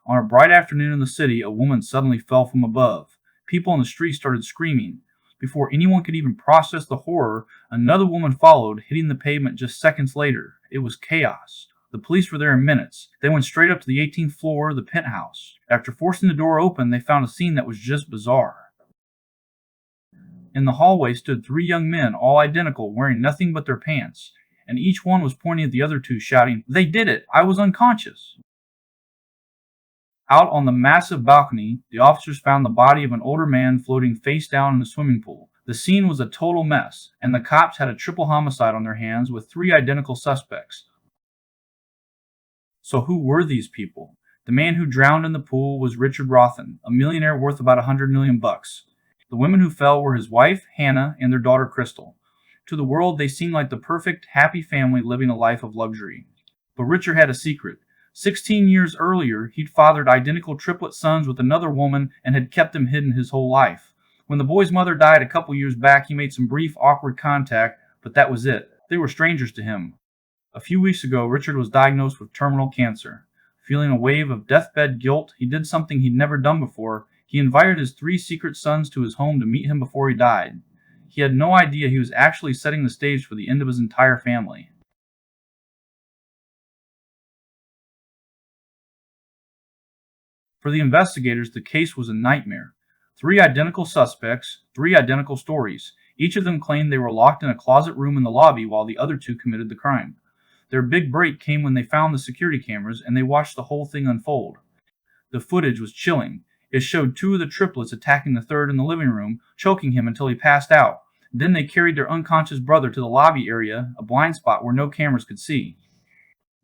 On a bright afternoon in the city, a woman suddenly fell from above. People in the street started screaming. Before anyone could even process the horror, another woman followed, hitting the pavement just seconds later. It was chaos. The police were there in minutes. They went straight up to the 18th floor of the penthouse. After forcing the door open, they found a scene that was just bizarre. In the hallway stood three young men, all identical, wearing nothing but their pants, and each one was pointing at the other two, shouting, "They did it! I was unconscious!" Out on the massive balcony, the officers found the body of an older man floating face down in a swimming pool. The scene was a total mess, and the cops had a triple homicide on their hands with three identical suspects. So who were these people? The man who drowned in the pool was Richard Rothen, a millionaire worth about $100 million. The women who fell were his wife, Hannah, and their daughter, Crystal. To the world, they seemed like the perfect, happy family living a life of luxury. But Richard had a secret. 16 years earlier, he'd fathered identical triplet sons with another woman and had kept them hidden his whole life. When the boy's mother died a couple years back, he made some brief, awkward contact, but that was it. They were strangers to him. A few weeks ago, Richard was diagnosed with terminal cancer. Feeling a wave of deathbed guilt, he did something he'd never done before. He invited his three secret sons to his home to meet him before he died. He had no idea he was actually setting the stage for the end of his entire family. For the investigators, the case was a nightmare. Three identical suspects, three identical stories. Each of them claimed they were locked in a closet room in the lobby while the other two committed the crime. Their big break came when they found the security cameras and they watched the whole thing unfold. The footage was chilling. It showed two of the triplets attacking the third in the living room, choking him until he passed out. Then they carried their unconscious brother to the lobby area, a blind spot where no cameras could see.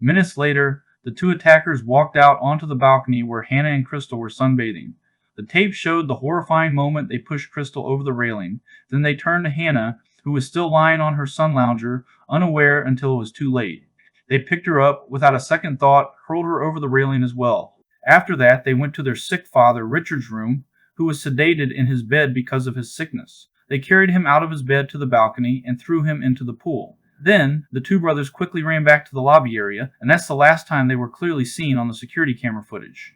Minutes later, the two attackers walked out onto the balcony where Hannah and Crystal were sunbathing. The tape showed the horrifying moment they pushed Crystal over the railing. Then they turned to Hannah, who was still lying on her sun lounger, unaware until it was too late. They picked her up, without a second thought, hurled her over the railing as well. After that, they went to their sick father, Richard's room, who was sedated in his bed because of his sickness. They carried him out of his bed to the balcony and threw him into the pool. Then, the two brothers quickly ran back to the lobby area, and that's the last time they were clearly seen on the security camera footage.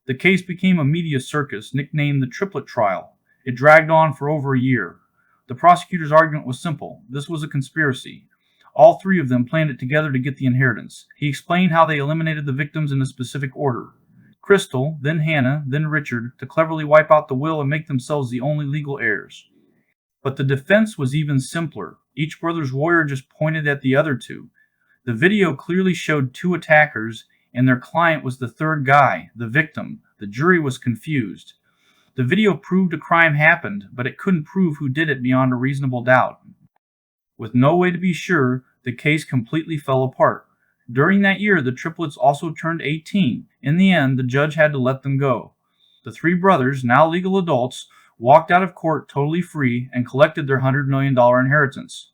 The case became a media circus nicknamed the Triplet Trial. It dragged on for over a year. The prosecutor's argument was simple. This was a conspiracy. All three of them planned it together to get the inheritance. He explained how they eliminated the victims in a specific order. Crystal, then Hannah, then Richard, to cleverly wipe out the will and make themselves the only legal heirs. But the defense was even simpler. Each brother's lawyer just pointed at the other two. The video clearly showed two attackers, and their client was the third guy, the victim. The jury was confused. The video proved a crime happened, but it couldn't prove who did it beyond a reasonable doubt. With no way to be sure, the case completely fell apart. During that year, the triplets also turned 18. In the end, the judge had to let them go. The three brothers, now legal adults, walked out of court totally free and collected their $100 million inheritance.